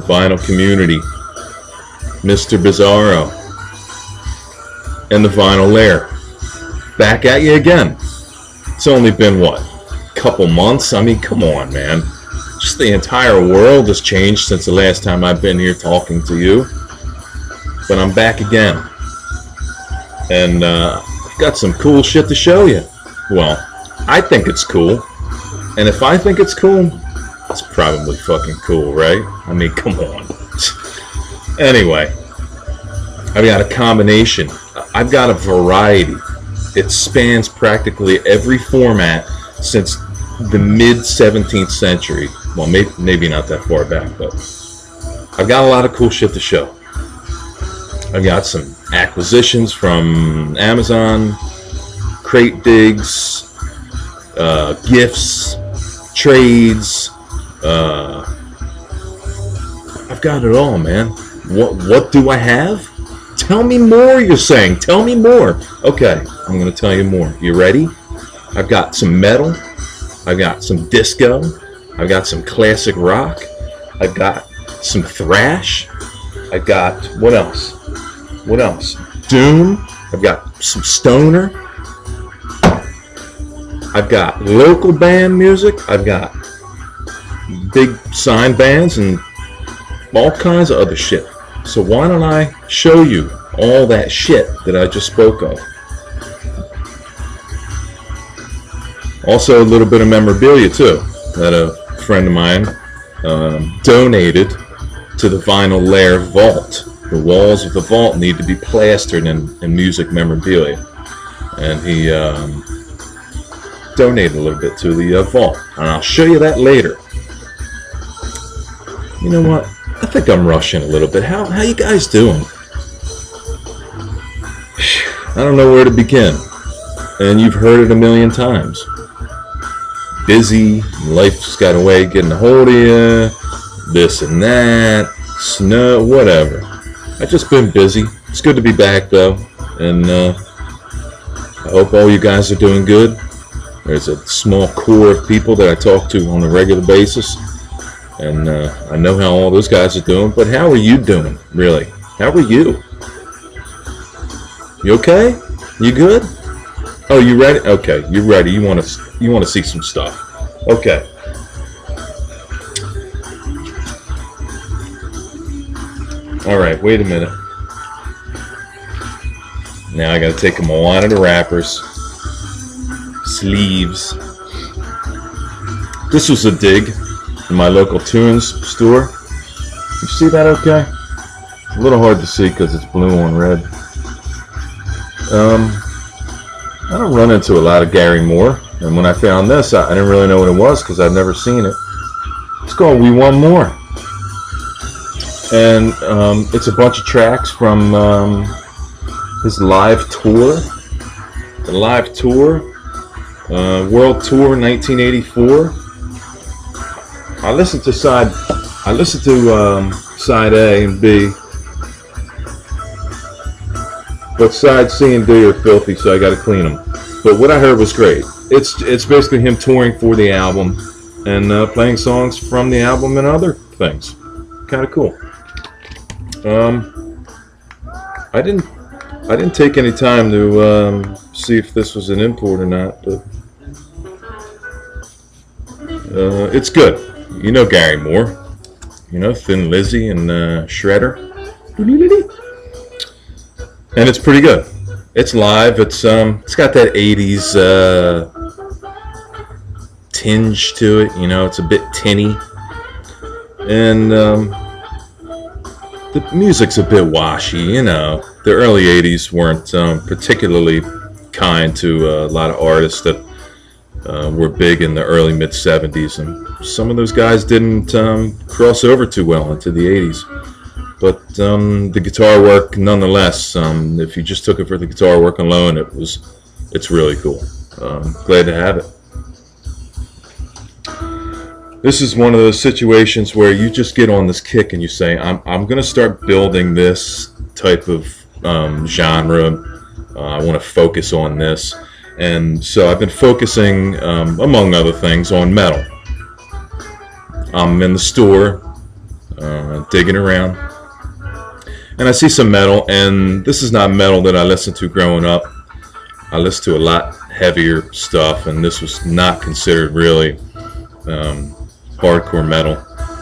vinyl community, Mr. Bizzarro, and the vinyl Lair. Back at you again. It's only been, what, a couple months? I mean, come on, man. Just the entire world has changed since the last time I've been here talking to you. But I'm back again. And I've got some cool shit to show you. Well, I think it's cool. And if I think it's cool, it's probably fucking cool, right? I mean, come on. Anyway, I've got a combination. I've got a variety. It spans practically every format since the mid-17th century. Well, maybe not that far back, but I've got a lot of cool shit to show. I've got some acquisitions from Amazon, crate digs, gifts, trades. I've got it all, man. What do I have? Tell me more, you're saying. Tell me more. Okay, I'm going to tell you more. You ready? I've got some metal. I've got some disco. I've got some classic rock. I've got some thrash. I've got, what else? What else? Doom. I've got some stoner. I've got local band music. I've got big sign bands and all kinds of other shit. So why don't I show you all that shit that I just spoke of? Also a little bit of memorabilia too that a friend of mine donated to the vinyl Lair vault. The walls of the vault need to be plastered in music memorabilia, and he donated a little bit to the vault, and I'll show you that later. You know what? I think I'm rushing a little bit. How you guys doing? I don't know where to begin, and you've heard it a million times. Busy, life's got a way of getting a hold of you, this and that, snow, whatever. I've just been busy. It's good to be back though, and I hope all you guys are doing good. There's a small core of people that I talk to on a regular basis, and I know how all those guys are doing, but how are you doing, really? How are you? You okay? You good? Oh, you ready? Okay, you're ready. You want to see some stuff. Okay. All right, wait a minute. Now I got to take them all out of the wrappers. Sleeves. This was a dig in my local tunes store. You see that okay? It's a little hard to see because it's blue on red. I don't run into a lot of Gary Moore, and when I found this, I didn't really know what it was because I've never seen it. It's called We Want More, and it's a bunch of tracks from his live tour, the live tour, World Tour 1984. I listened to side A and B. But side C and D are filthy, so I got to clean them. But what I heard was great. It's basically him touring for the album and playing songs from the album and other things. Kind of cool. I didn't take any time to see if this was an import or not, but it's good. You know Gary Moore. You know Thin Lizzy and Shredder. And it's pretty good. It's live. It's got that 80s tinge to it. You know, it's a bit tinny, and the music's a bit washy. You know, the early 80s weren't particularly kind to a lot of artists that were big in the early mid 70s, and some of those guys didn't cross over too well into the 80s. But the guitar work, nonetheless, if you just took it for the guitar work alone, it's really cool. Glad to have it. This is one of those situations where you just get on this kick and you say, I'm going to start building this type of genre. I want to focus on this. And so I've been focusing, among other things, on metal. I'm in the store. digging around, and I see some metal, and this is not metal that I listened to growing up. I listened to a lot heavier stuff, and this was not considered really hardcore metal.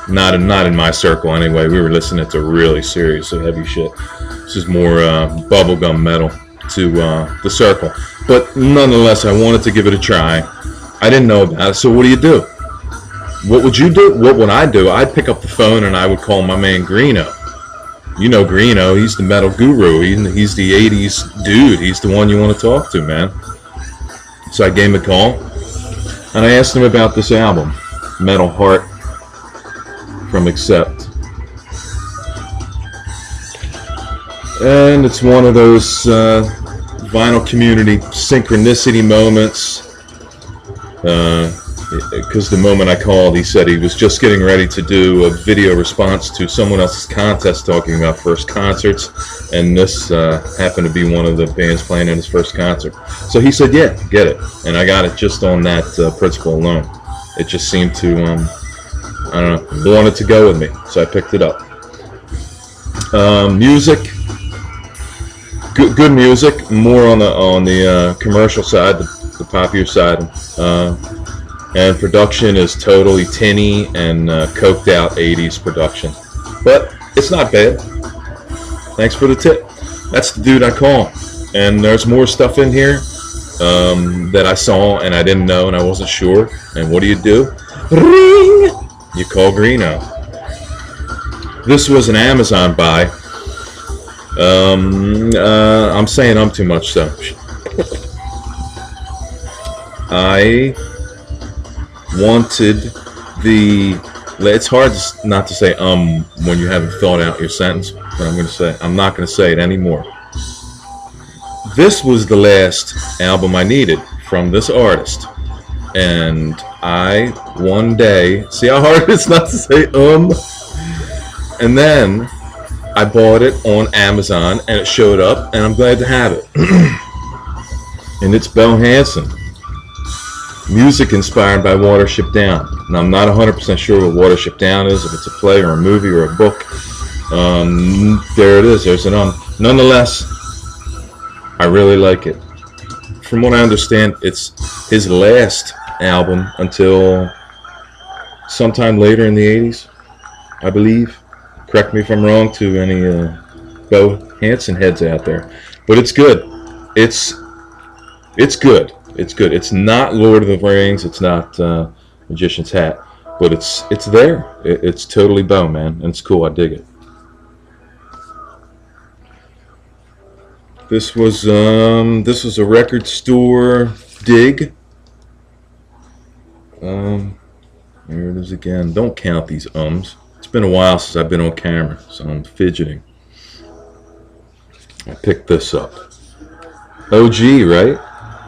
Not in my circle anyway. We were listening to really serious heavy shit. This is more bubblegum metal to the circle. But nonetheless, I wanted to give it a try. I didn't know about it, so what do? What would you do? What would I do? I'd pick up the phone and I would call my man Greeno. You know Greeno, he's the metal guru. He's the 80s dude. He's the one you want to talk to, man. So I gave him a call, and I asked him about this album, Metal Heart from Accept. And it's one of those vinyl community synchronicity moments. Because the moment I called, he said he was just getting ready to do a video response to someone else's contest talking about first concerts, and this happened to be one of the bands playing in his first concert. So he said, yeah, get it. And I got it just on that principle alone. It just seemed to, I don't know, wanted to go with me, so I picked it up. Music, good music, more on the commercial side, the popular side. And production is totally tinny and coked out 80s production. But it's not bad. Thanks for the tip. That's the dude I call. And there's more stuff in here that I saw and I didn't know and I wasn't sure. And what do? Ring! You call Greeno. This was an Amazon buy. I'm saying too much, so. I wanted it's hard not to say when you haven't thought out your sentence, but I'm not going to say it anymore. This was the last album I needed from this artist, and I one day, see how hard it is not to say and then I bought it on Amazon and it showed up and I'm glad to have it. And it's Bo Hansen. Music inspired by Watership Down. Now, I'm not 100% sure what Watership Down is, if it's a play or a movie or a book. There it is. There's an Nonetheless, I really like it. From what I understand, it's his last album until sometime later in the 80s, I believe. Correct me if I'm wrong to any Bo Hansen heads out there. But it's good. It's good. It's good. It's not Lord of the Rings. It's not Magician's Hat, but it's there. It's totally Bo, man, and it's cool. I dig it. This was a record store dig. There it is again. Don't count these ums. It's been a while since I've been on camera, so I'm fidgeting. I picked this up. OG, right?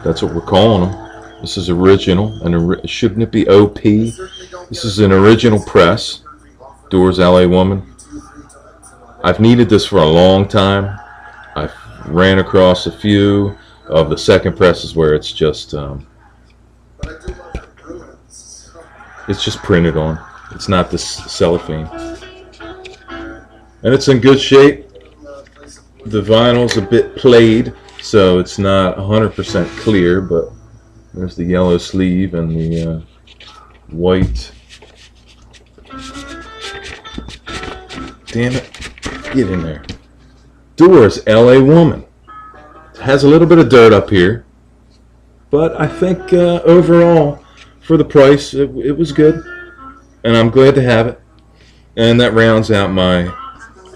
That's what we're calling them. This is original, and shouldn't it be OP? This is an original press. Doors, LA Woman. I've needed this for a long time. I've ran across a few of the second presses where it's just printed on. It's not this cellophane, and it's in good shape. The vinyl's a bit played, so it's not 100% clear, but there's the yellow sleeve and the white. Damn it. Get in there. Doors, LA Woman. It has a little bit of dirt up here, but I think overall, for the price, it was good, and I'm glad to have it. And that rounds out my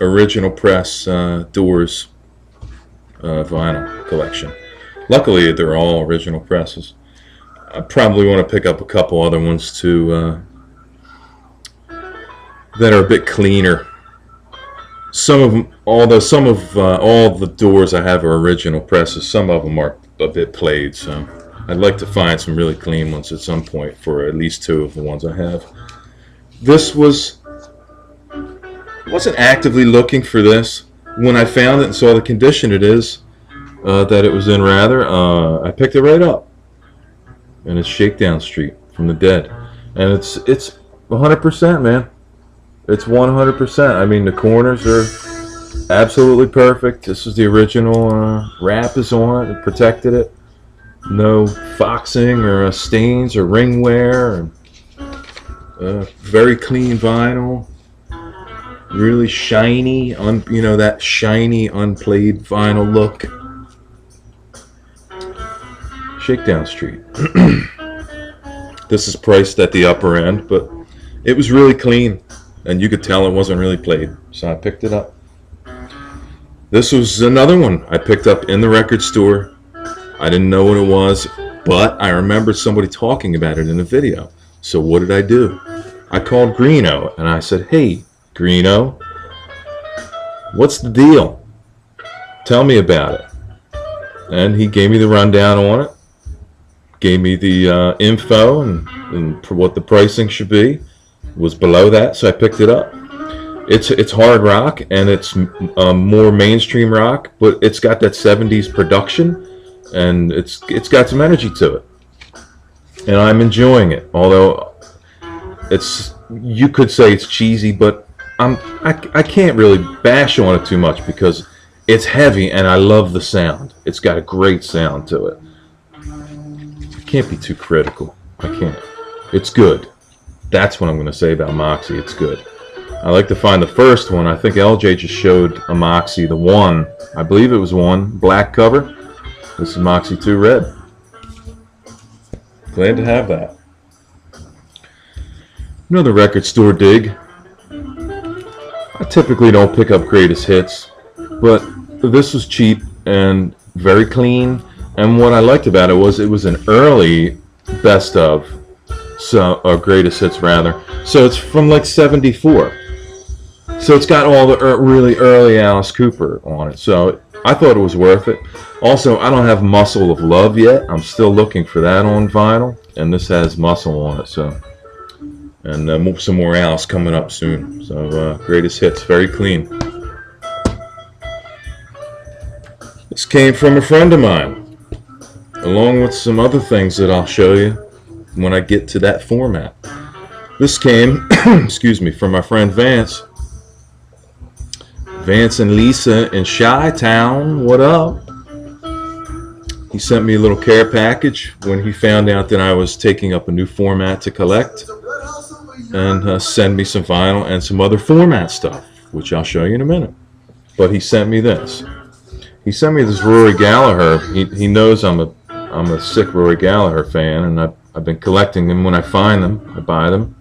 original press Doors vinyl collection. Luckily, they're all original presses. I probably want to pick up a couple other ones too that are a bit cleaner. Some of them, although some of all the Doors I have are original presses, some of them are a bit played, so I'd like to find some really clean ones at some point for at least two of the ones I have. This wasn't actively looking for this. When I found it and saw the condition it is, that it was in rather, I picked it right up. And it's Shakedown Street from the Dead. And it's 100%, man. It's 100%. I mean, the corners are absolutely perfect. This is the original wrap is on it. It protected it. No foxing or stains or ring wear. Very clean vinyl. Really shiny, you know, that shiny, unplayed vinyl look. Shakedown Street. This is priced at the upper end, but it was really clean, and you could tell it wasn't really played, so I picked it up. This was another one I picked up in the record store. I didn't know what it was, but I remembered somebody talking about it in a video. So what did I do? I called Greeno, and I said, "Hey, Greeno, what's the deal? Tell me about it." And he gave me the rundown on it, gave me the info and what the pricing should be. It was below that, so I picked it up. It's hard rock, and it's more mainstream rock, but it's got that 70s production, and it's got some energy to it, and I'm enjoying it. Although you could say it's cheesy, but I can't really bash on it too much because it's heavy and I love the sound. It's got a great sound to it. I can't be too critical. I can't. It's good. That's what I'm going to say about Moxie. It's good. I like to find the first one. I think LJ just showed a Moxie, the one. I believe it was one. Black cover. This is Moxie 2 Red. Glad to have that. Another record store dig. I typically don't pick up greatest hits, but this was cheap and very clean. And what I liked about it was an early best of, or greatest hits rather. So it's from like '74. So it's got all the really early Alice Cooper on it. So I thought it was worth it. Also, I don't have Muscle of Love yet. I'm still looking for that on vinyl, and this has Muscle on it. So. And some more Alice coming up soon. So greatest hits, very clean. This came from a friend of mine, along with some other things that I'll show you when I get to that format. This came, excuse me, from my friend Vance. Vance and Lisa in Chi-Town, what up? He sent me a little care package when he found out that I was taking up a new format to collect. And send me some vinyl and some other format stuff, which I'll show you in a minute. But he sent me this. He sent me this Rory Gallagher. He knows I'm a sick Rory Gallagher fan, and I've been collecting them. When I find them, I buy them.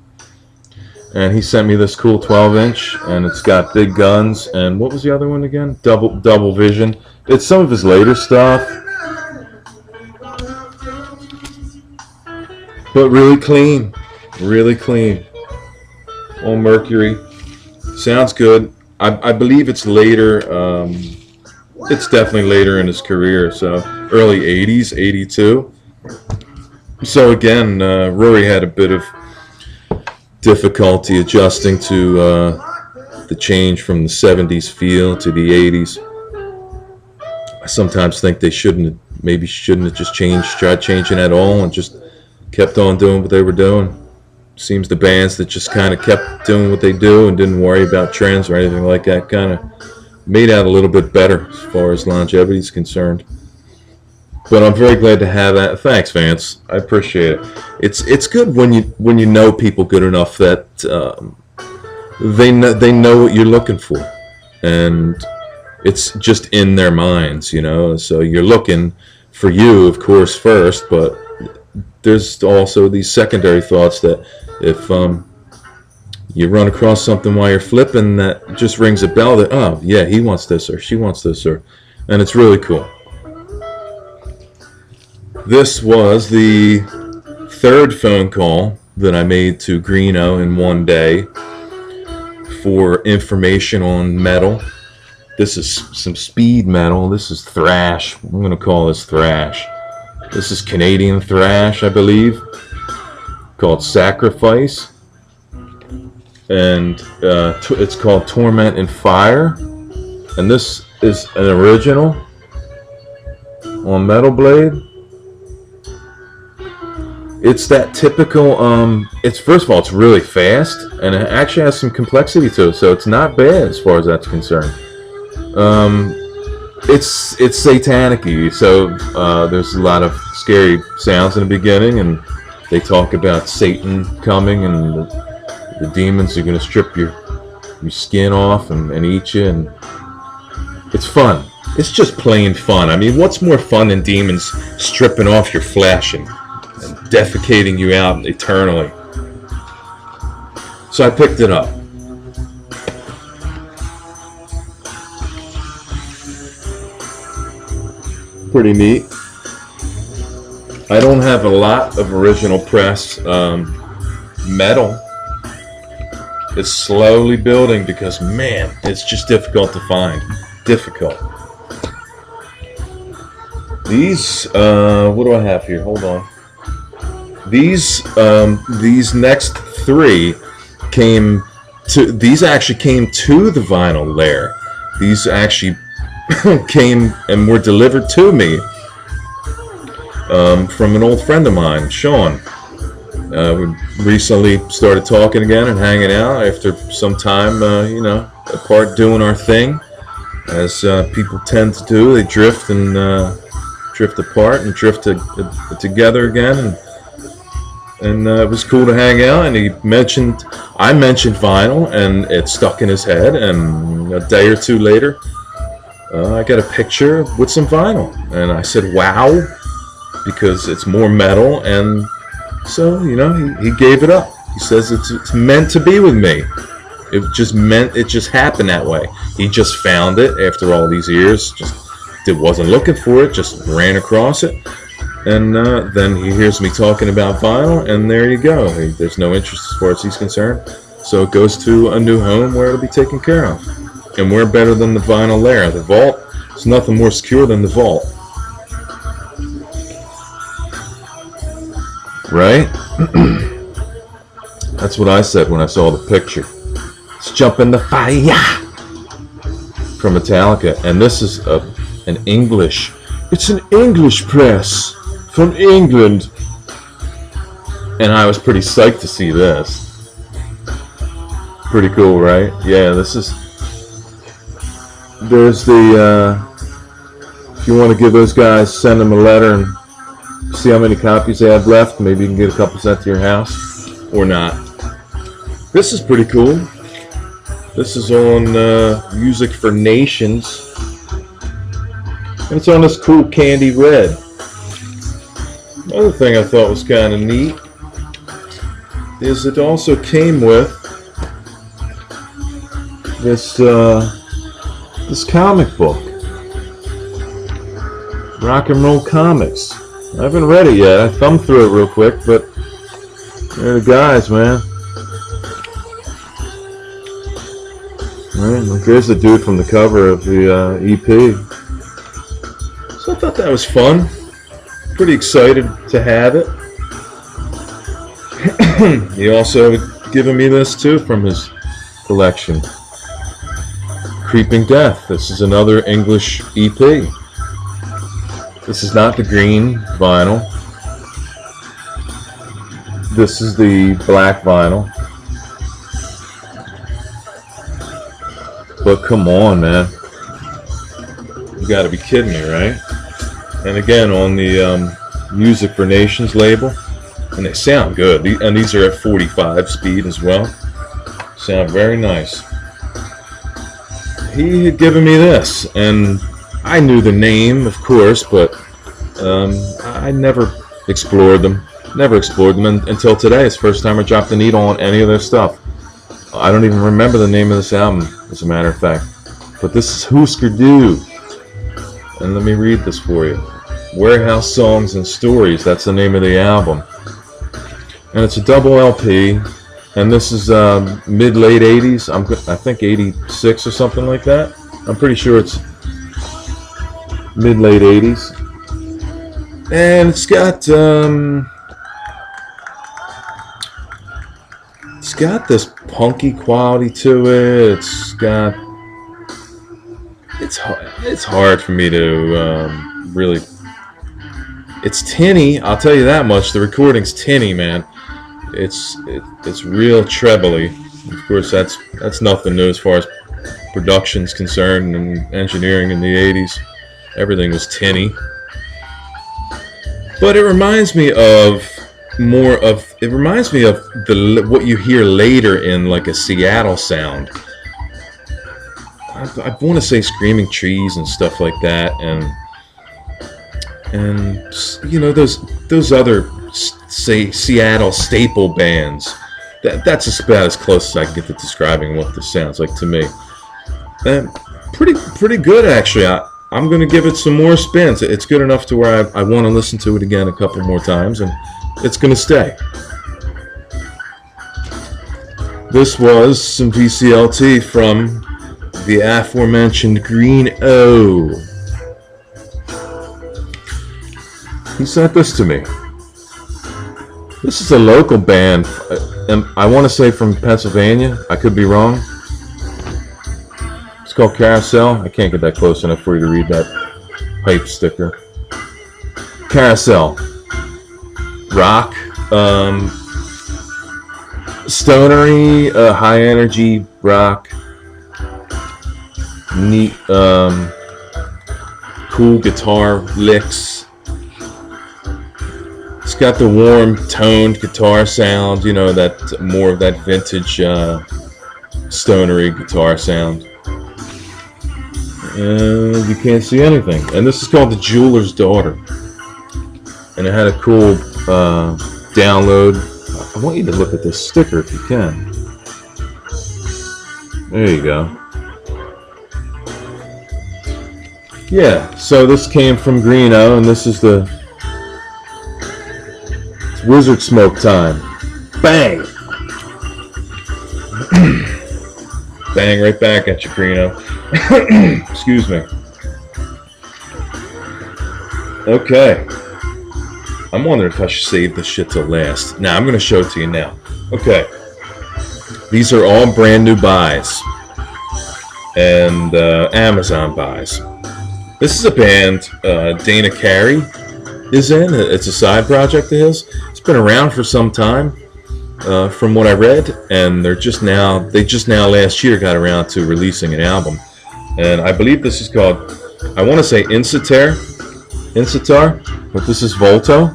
And he sent me this cool 12-inch, and it's got big guns. And what was the other one again? Double Vision. It's some of his later stuff, but really clean, really clean. On Mercury, sounds good. I believe it's later. It's definitely later in his career, so early '80s, '82. So again, Rory had a bit of difficulty adjusting to the change from the '70s feel to the '80s. I sometimes think they shouldn't have just tried changing at all, and just kept on doing what they were doing. Seems the bands that just kind of kept doing what they do and didn't worry about trends or anything like that kind of made out a little bit better as far as longevity is concerned. But I'm very glad to have that. Thanks, Vance. I appreciate it. It's good when you know people good enough that they know what you're looking for, and it's just in their minds, you know. So you're looking for you, of course, first, but there's also these secondary thoughts that if you run across something while you're flipping that just rings a bell that, oh yeah, he wants this or she wants this, and it's really cool. This was the third phone call that I made to Greeno in one day for information on metal. This is some speed metal. This is thrash. I'm going to call this thrash. This is Canadian thrash, I believe, called Sacrifice, and it's called Torment and Fire, and this is an original on Metal Blade. It's that typical. It's first of all, it's really fast, and it actually has some complexity to it, so it's not bad as far as that's concerned. It's satanic-y, so there's a lot of scary sounds in the beginning, and they talk about Satan coming, and the demons are going to strip your skin off and eat you, and it's fun. It's just plain fun. I mean, what's more fun than demons stripping off your flesh and defecating you out eternally? So I picked it up. Pretty neat. I don't have a lot of original press metal. It's slowly building because, man, it's just difficult to find. Difficult. These, what do I have here? Hold on. These next three these actually came to the vinyl Lair. These actually came and were delivered to me from an old friend of mine, Sean. We recently started talking again and hanging out after some time, apart doing our thing, as people tend to do. They drift and drift apart and drift together again, and it was cool to hang out. And I mentioned vinyl, and it stuck in his head. And a day or two later, I got a picture with some vinyl, and I said, "Wow," because it's more metal. And so, he gave it up. He says it's meant to be with me. It just happened that way. He just found it after all these years. Wasn't looking for it, just ran across it. And then he hears me talking about vinyl, and there you go. There's no interest as far as he's concerned. So it goes to a new home where it'll be taken care of. And we're better than the vinyl Lair. The vault is nothing more secure than the vault. Right? That's what I said when I saw the picture. Let's jump in the fire from Metallica. And this is an English. It's an English press from England. And I was pretty psyched to see this. Pretty cool, right? Yeah, there's the, if you want to give those guys, send them a letter and see how many copies they have left. Maybe you can get a couple sent to your house, or not. This is pretty cool. This is on Music for Nations, and it's on this cool candy red. Another thing I thought was kind of neat is it also came with this comic book, Rock and Roll Comics. I haven't read it yet. I thumbed through it real quick, but there are the guys, man. Right, look, there's the dude from the cover of the EP. So I thought that was fun. Pretty excited to have it. He also given me this too from his collection. Creeping Death. This is another English EP. This is not the green vinyl. This is the black vinyl. But come on, man. You gotta be kidding me, right? And again, on the Music for Nations label. And they sound good. And these are at 45 speed as well. Sound very nice. He had given me this, and I knew the name, of course, but I never explored them. Never explored them until today. It's the first time I dropped the needle on any of their stuff. I don't even remember the name of this album, as a matter of fact. But this is Husker Du. And let me read this for you. Warehouse Songs and Stories. That's the name of the album. And it's a double LP. And this is mid-late 80s. I think 86 or something like that. I'm pretty sure it's mid-late 80s. And it's got this punky quality to it. It's hard for me to really It's tinny, I'll tell you that much. The recording's tinny, man. It's real trebly. Of course, that's nothing new as far as production's concerned and engineering in the 80s. Everything was tinny. But it reminds me of what you hear later in like a Seattle sound. I want to say Screaming Trees and stuff like that, and you know, those other, say, Seattle staple bands. That's about as close as I can get to describing what this sounds like to me. And pretty good, actually. I'm going to give it some more spins. It's good enough to where I want to listen to it again a couple more times, and it's going to stay. This was some VCLT from the aforementioned Green O. He sent this to me. This is a local band. I want to say from Pennsylvania. I could be wrong. It's called Carousel. I can't get that close enough for you to read that hype sticker. Carousel. Rock. Stonery. High energy rock. Neat. Cool guitar licks. It's got the warm toned guitar sound, you know, that more of that vintage stonery guitar sound. You can't see anything. And this is called The Jeweler's Daughter. And it had a cool download. I want you to look at this sticker if you can. There you go. Yeah, so this came from Green O, and this is the Wizard Smoke time. Bang! Bang right back at you, Greeno. Excuse me. Okay. I'm wondering if I should save this shit till last. Now, I'm going to show it to you now. Okay. These are all brand new buys. And Amazon buys. This is a band Dana Carey is in. It's a side project of his. It's been around for some time, from what I read, and they just now last year got around to releasing an album, and I believe this is called, I want to say Insitar, but this is Volto.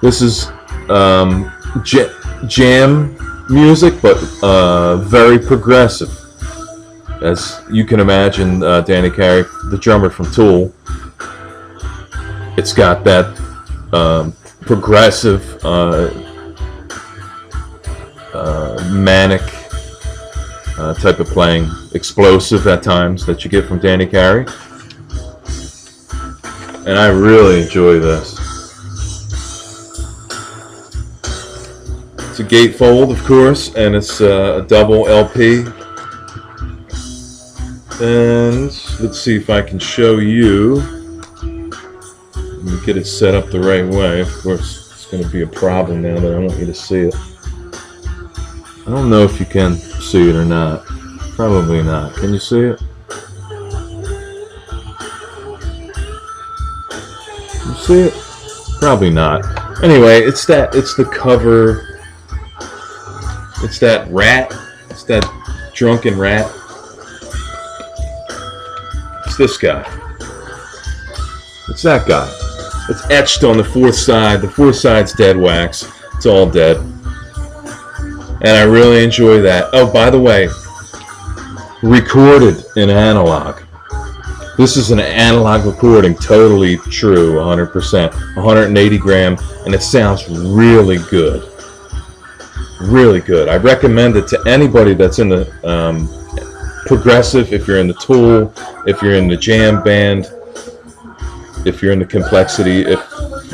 This is jam music, but very progressive, as you can imagine. Danny Carey, the drummer from Tool. It's got that progressive, manic type of playing, explosive at times, that you get from Danny Carey. And I really enjoy this. It's a gatefold, of course, and it's a double LP. And let's see if I can show you. Let me get it set up the right way. Of course, it's going to be a problem now that I want you to see it. I don't know if you can see it or not. Probably not. Can you see it? Can you see it? Probably not. Anyway, it's the cover. It's that rat. It's that drunken rat. It's this guy. It's that guy. It's etched on the fourth side. The fourth side's dead wax. It's all dead. And I really enjoy that. Oh, by the way, recorded in analog. This is an analog recording, totally true, 100%. 180 gram, and it sounds really good. Really good. I recommend it to anybody that's in the progressive, if you're in the Tool, if you're in the jam band, if you're into complexity, if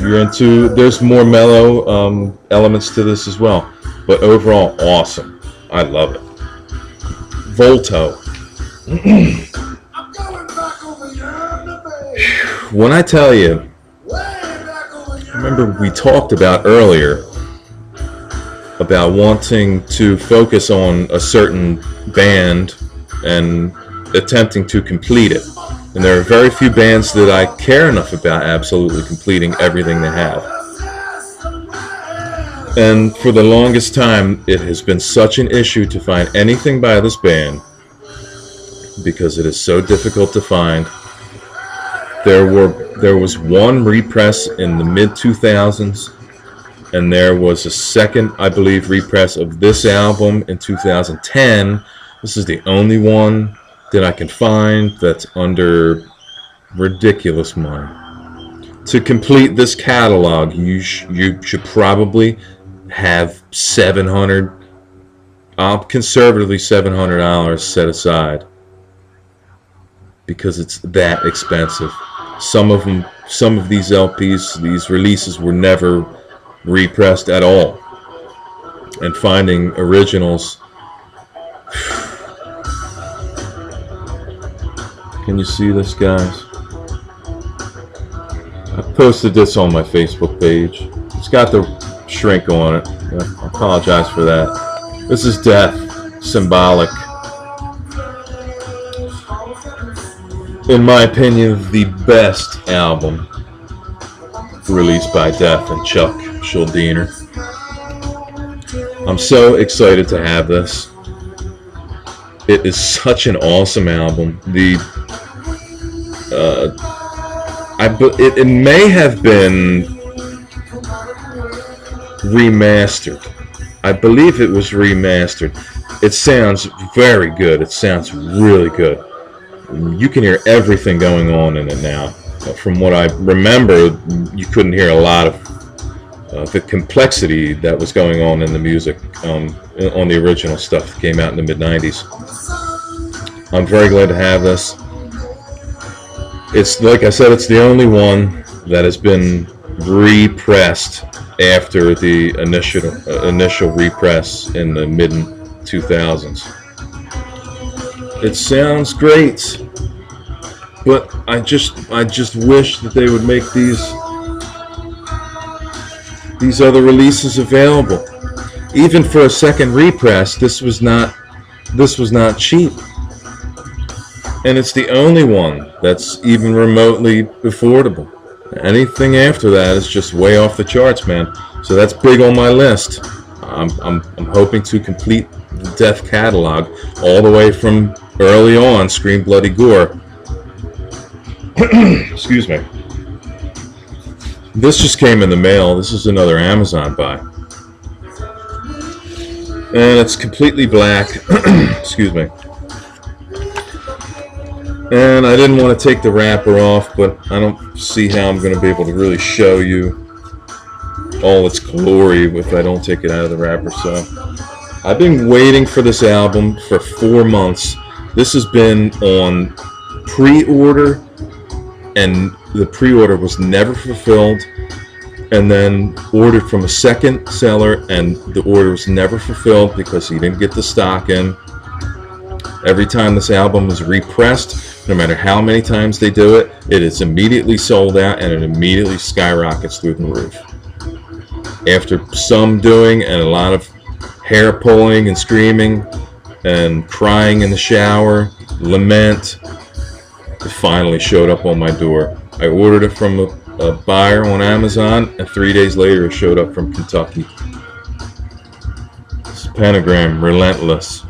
you're into, there's more mellow elements to this as well. But overall, awesome. I love it. Volto. When I tell you, remember we talked about earlier about wanting to focus on a certain band and attempting to complete it. And there are very few bands that I care enough about absolutely completing everything they have. And for the longest time, it has been such an issue to find anything by this band because it is so difficult to find. There was one repress in the mid-2000s, and there was a second, I believe, repress of this album in 2010. This is the only one that I can find that's under ridiculous money. To complete this catalog, you should probably have conservatively $700 set aside, because it's that expensive. Some of these LPs, these releases, were never repressed at all, and finding originals. Can you see this, guys? I posted this on my Facebook page. It's got the shrink on it. I apologize for that. This is Death, Symbolic. In my opinion, the best album released by Death and Chuck Schuldiner. I'm so excited to have this. It is such an awesome album. It may have been remastered. I believe it was remastered. It sounds very good. It sounds really good. You can hear everything going on in it now. From what I remember, you couldn't hear a lot of the complexity that was going on in the music on the original stuff that came out in the mid-90s. I'm very glad to have this. It's, like I said, it's the only one that has been repressed after the initial repress in the mid-2000s. It sounds great, but I just wish that they would make these other releases available. Even for a second repress, this was not cheap. And it's the only one that's even remotely affordable. Anything after that is just way off the charts, man. So that's big on my list. I'm hoping to complete the Death catalog all the way from early on, Scream Bloody Gore. Excuse me. This just came in the mail. This is another Amazon buy. And it's completely black. Excuse me. And I didn't want to take the wrapper off, but I don't see how I'm going to be able to really show you all its glory if I don't take it out of the wrapper. So I've been waiting for this album for 4 months. This has been on pre-order, and the pre-order was never fulfilled, and then ordered from a second seller, and the order was never fulfilled because he didn't get the stock in. Every time this album is repressed, no matter how many times they do it, it is immediately sold out, and it immediately skyrockets through the roof. After some doing and a lot of hair pulling and screaming and crying in the shower, lament, it finally showed up on my door. I ordered it from a buyer on Amazon, and 3 days later it showed up from Kentucky. This is Pentagram, Relentless.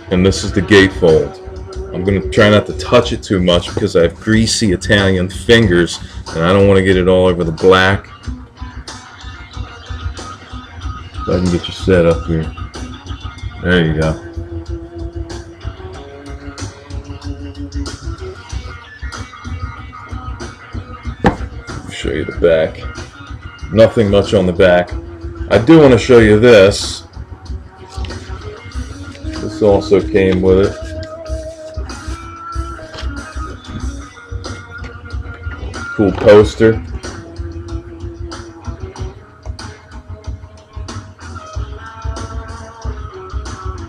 And this is the gatefold. I'm going to try not to touch it too much because I have greasy Italian fingers and I don't want to get it all over the black. If I can get you set up here. There you go. I'll show you the back. Nothing much on the back. I do want to show you this. This also came with it. Cool poster.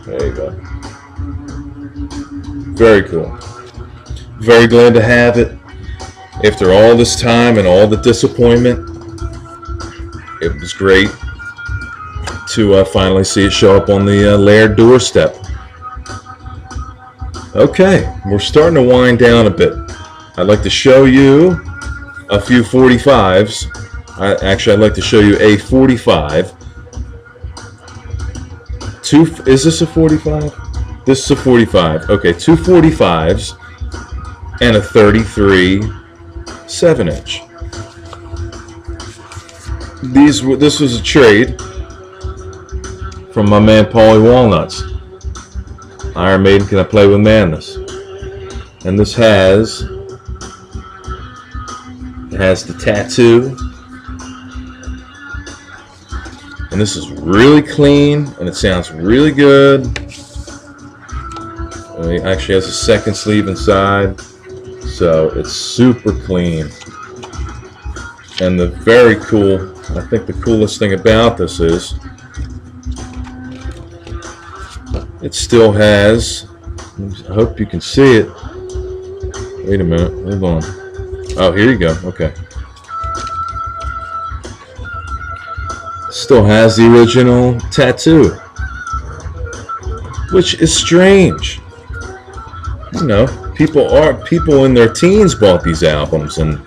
There you go. Very cool. Very glad to have it. After all this time and all the disappointment, it was great to finally see it show up on the Lair doorstep. Okay, we're starting to wind down a bit. I'd like to show you a few 45s. Actually, I'd like to show you a 45. Is this a 45? This is a 45. Okay, two 45s and a 33 7-inch. This was a trade from my man Paulie Walnuts. Iron Maiden, Can I Play with Madness? And this has the tattoo, and this is really clean, and it sounds really good. It actually has a second sleeve inside, so it's super clean. And the very cool, I think the coolest thing about this is it still has, I hope you can see it. Wait a minute, hold on. Oh, here you go, okay. Still has the original tattoo, which is strange. You know, people in their teens bought these albums, and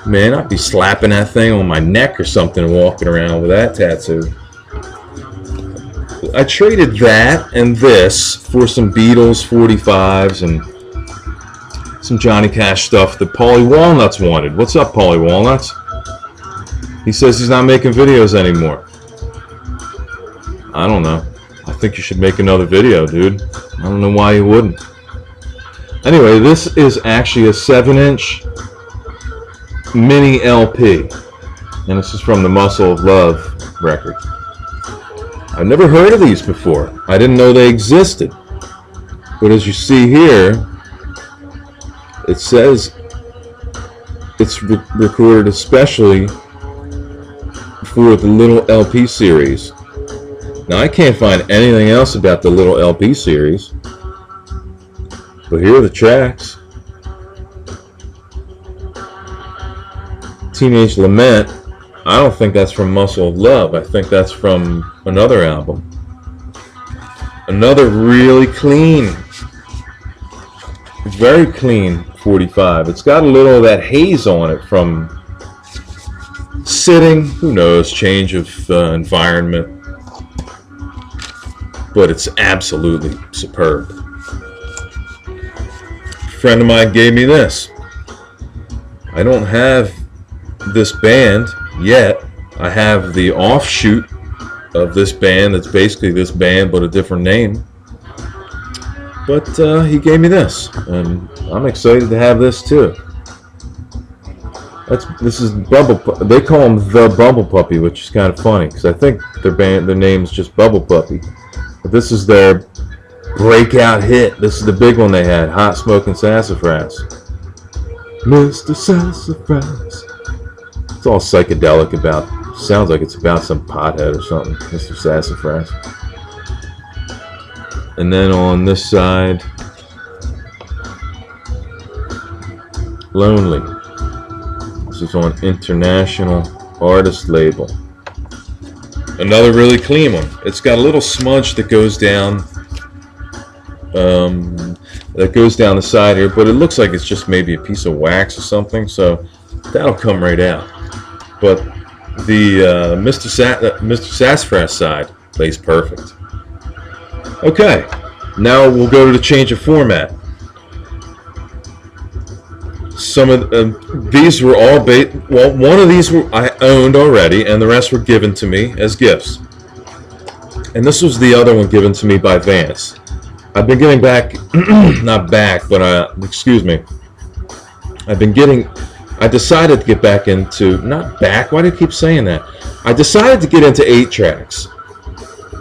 man, I'd be slapping that thing on my neck or something and walking around with that tattoo. I traded that and this for some Beatles 45s and some Johnny Cash stuff that Paulie Walnuts wanted. What's up, Paulie Walnuts? He says he's not making videos anymore. I don't know. I think you should make another video, dude. I don't know why you wouldn't. Anyway, this is actually a 7-inch mini LP. And this is from the Muscle of Love record. I've never heard of these before. I didn't know they existed. But as you see here, it says it's recorded especially for the Little LP series. Now, I can't find anything else about the Little LP series. But here are the tracks. Teenage Lament, I don't think that's from Muscle of Love. I think that's from another album. Another really clean, very clean 45. It's got a little of that haze on it from sitting, who knows, change of environment. But it's absolutely superb. A friend of mine gave me this. I don't have this band yet. I have the offshoot of this band that's basically this band but a different name. But he gave me this, and I'm excited to have this too. This is Bubble. They call him the Bubble Puppy, which is kind of funny because I think their name's just Bubble Puppy. But this is their breakout hit. This is the big one they had, Hot Smoking Sassafras. Mr. Sassafras. It's all psychedelic about, sounds like it's about some pothead or something, Mr. Sassafras. And then on this side, Lonely. This is on International Artist label. Another really clean one. It's got a little smudge that goes down the side here, but it looks like it's just maybe a piece of wax or something, so that'll come right out. But the Mr. Sassafras side plays perfect. Okay, now we'll go to the change of format. Some of these were all well, one of these I owned already, and the rest were given to me as gifts. And this was the other one given to me by Vance. I've been getting back, not back, but excuse me. I decided to get back into, not back, why do you keep saying that? I decided to get into 8-tracks.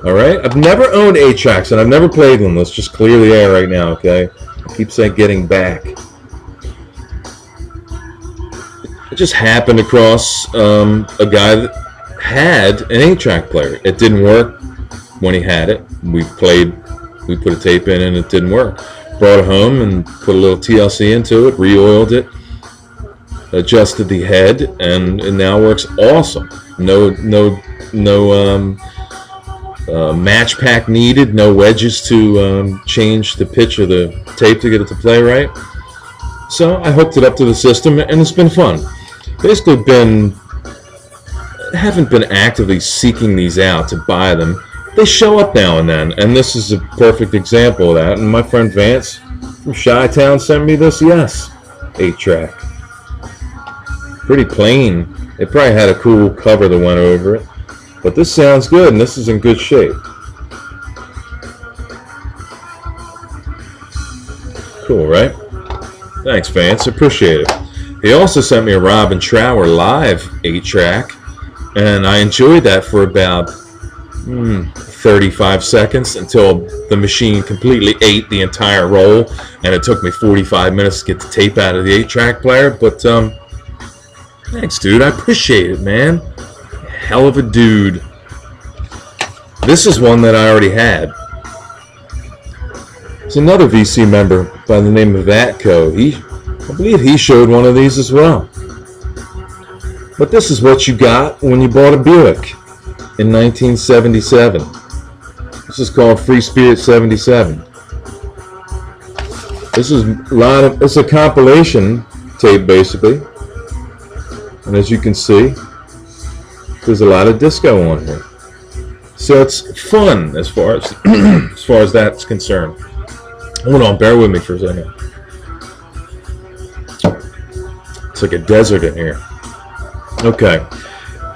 Alright? I've never owned 8-tracks, and I've never played them. Let's just clear the air right now, okay? I keep saying getting back. I just happened across a guy that had an 8-track player. It didn't work when he had it. We put a tape in and it didn't work. Brought it home and put a little TLC into it, re-oiled it, adjusted the head, and it now works awesome. No match pack needed, no wedges to change the pitch of the tape to get it to play right. So I hooked it up to the system, and it's been fun. Basically haven't been actively seeking these out to buy them. They show up now and then, and this is a perfect example of that. And my friend Vance from Chi-Town sent me this, 8-track. Pretty plain. It probably had a cool cover that went over it. But this sounds good, and this is in good shape. Cool, right? Thanks, Vance. Appreciate it. He also sent me a Robin Trower live 8-track, and I enjoyed that for about 35 seconds until the machine completely ate the entire roll, and it took me 45 minutes to get the tape out of the 8-track player. But thanks, dude. I appreciate it, man. Hell of a dude. This is one that I already had. There's another VC member by the name of Atco. I believe he showed one of these as well. But this is what you got when you bought a Buick in 1977. This is called Free Spirit 77. This is it's a compilation tape basically. And as you can see, there's a lot of disco on here. So it's fun as far as as far as that's concerned. Hold on, bear with me for a second. It's like a desert in here. Okay,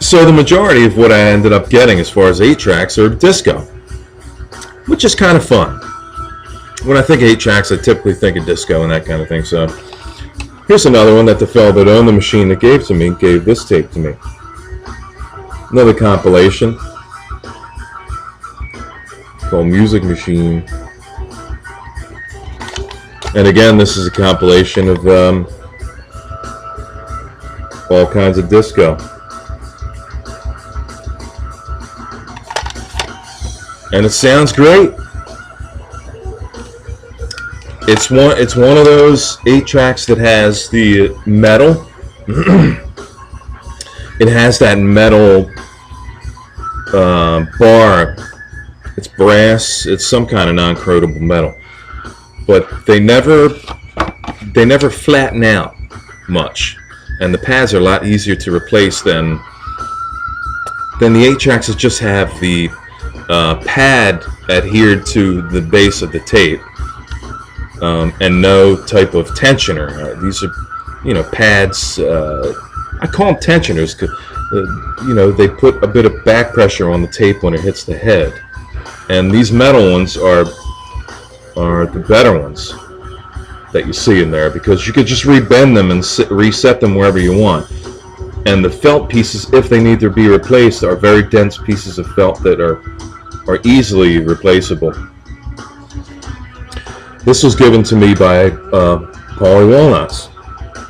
so the majority of what I ended up getting as far as 8-tracks are disco, which is kind of fun. When I think 8-tracks, I typically think of disco and that kind of thing. So here's another one that the fellow that owned the machine that gave this tape to me. Another compilation called Music Machine. And again, this is a compilation of all kinds of disco. And it sounds great. It's one of those 8-tracks that has the metal. It has that metal bar. It's brass. It's some kind of non-corrodable metal. But they never flatten out much, and the pads are a lot easier to replace than the 8-tracks that just have the pad adhered to the base of the tape, and no type of tensioner. These are, pads. I call them tensioners because they put a bit of back pressure on the tape when it hits the head, and these metal ones are the better ones that you see in there, because you could just rebend them and reset them wherever you want. And the felt pieces, if they need to be replaced, are very dense pieces of felt that are easily replaceable. This was given to me by Paulie Walnuts,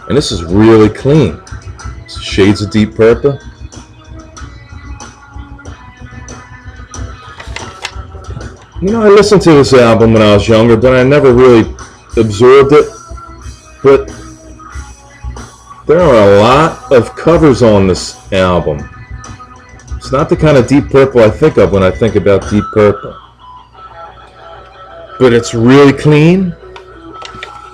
and this is really clean. It's shades of deep purple. I listened to this album when I was younger, but I never really absorbed it. But there are a lot of covers on this album. It's not the kind of Deep Purple I think of when I think about Deep Purple. But it's really clean,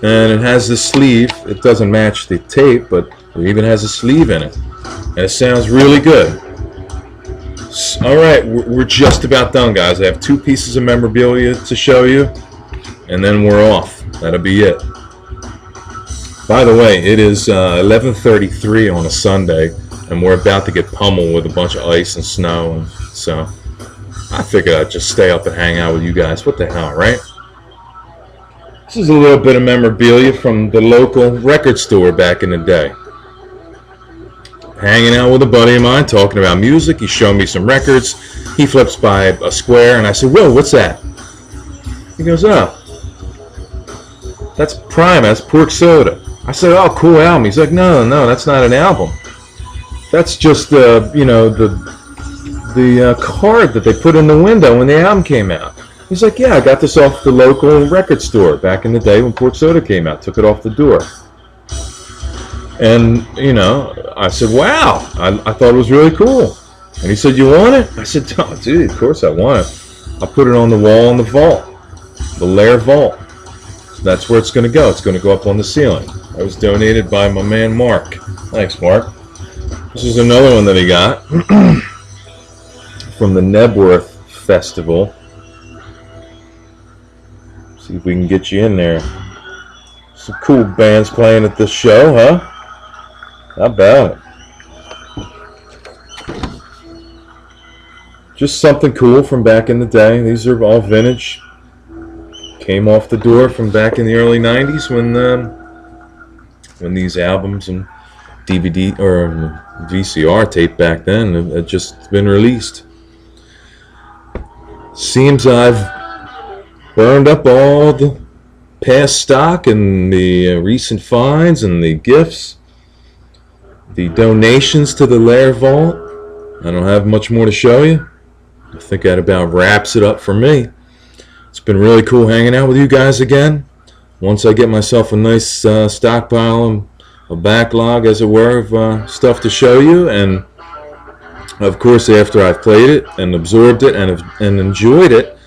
and it has this sleeve. It doesn't match the tape, but it even has a sleeve in it. And it sounds really good. Alright, we're just about done, guys. I have 2 pieces of memorabilia to show you, and then we're off. That'll be it. By the way, it is 11:33 on a Sunday, and we're about to get pummeled with a bunch of ice and snow, and so I figured I'd just stay up and hang out with you guys. What the hell, right? This is a little bit of memorabilia from the local record store back in the day. Hanging out with a buddy of mine, talking about music. He showed me some records. He flips by a square, and I said, "Will, what's that?" He goes, "Oh, that's Prime. That's Pork Soda." I said, "Oh, cool album." He's like, "No, that's not an album. That's just the card that they put in the window when the album came out." He's like, "Yeah, I got this off the local record store back in the day when Pork Soda came out. Took it off the door." And, I said, "Wow, I thought it was really cool." And he said, "You want it?" I said, "Oh, dude, of course I want it. I'll put it on the wall in the vault, the Lair vault. So that's where it's going to go. It's going to go up on the ceiling. That was donated by my man Mark. Thanks, Mark. This is another one that he got from the Nebworth Festival. See if we can get you in there. Some cool bands playing at this show, huh? How about it? Just something cool from back in the day. These are all vintage. Came off the door from back in the early 90s when these albums and DVD or VCR tape back then had just been released. Seems I've burned up all the past stock and the recent finds and the gifts, the donations to the Lair vault. I don't have much more to show you. I think that about wraps it up for me. It's been really cool hanging out with you guys again. Once I get myself a nice stockpile, a backlog as it were of stuff to show you, and of course after I've played it and absorbed it and enjoyed it,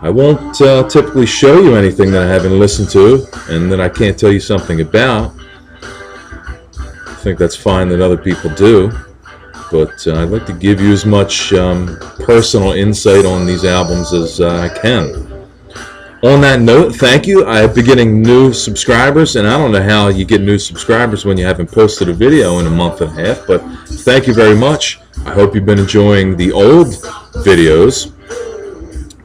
I won't typically show you anything that I haven't listened to and that I can't tell you something about. I think that's fine that other people do, but I'd like to give you as much personal insight on these albums as I can. On that note, thank you. I have been getting new subscribers, and I don't know how you get new subscribers when you haven't posted a video in a month and a half, but thank you very much. I hope you've been enjoying the old videos.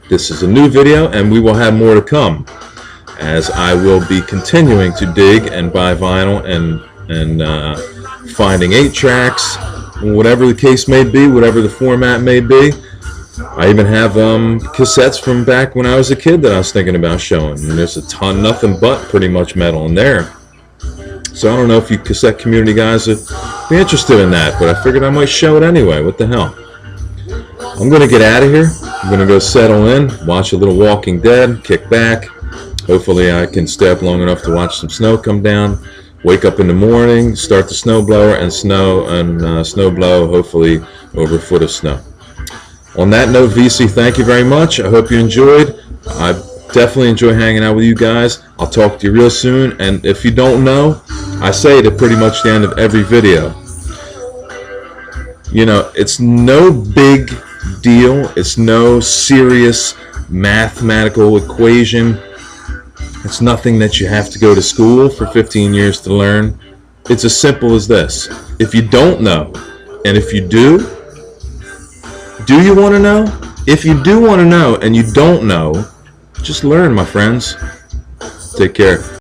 This is a new video, and we will have more to come, as I will be continuing to dig and buy vinyl and finding 8-tracks, whatever the case may be, whatever the format may be. I even have cassettes from back when I was a kid that I was thinking about showing. And there's a ton, nothing but pretty much metal in there. So I don't know if you cassette community guys would be interested in that, but I figured I might show it anyway. What the hell? I'm going to get out of here. I'm going to go settle in, watch a little Walking Dead, kick back. Hopefully I can stay up long enough to watch some snow come down. Wake up in the morning, start the snowblower, and snow blow, hopefully over a foot of snow. On that note, VC, thank you very much. I hope you enjoyed. I definitely enjoy hanging out with you guys. I'll talk to you real soon. And if you don't know, I say it at pretty much the end of every video. You know, it's no big deal. It's no serious mathematical equation. It's nothing that you have to go to school for 15 years to learn. It's as simple as this. If you don't know, and if you do you want to know? If you do want to know and you don't know, just learn, my friends. Take care.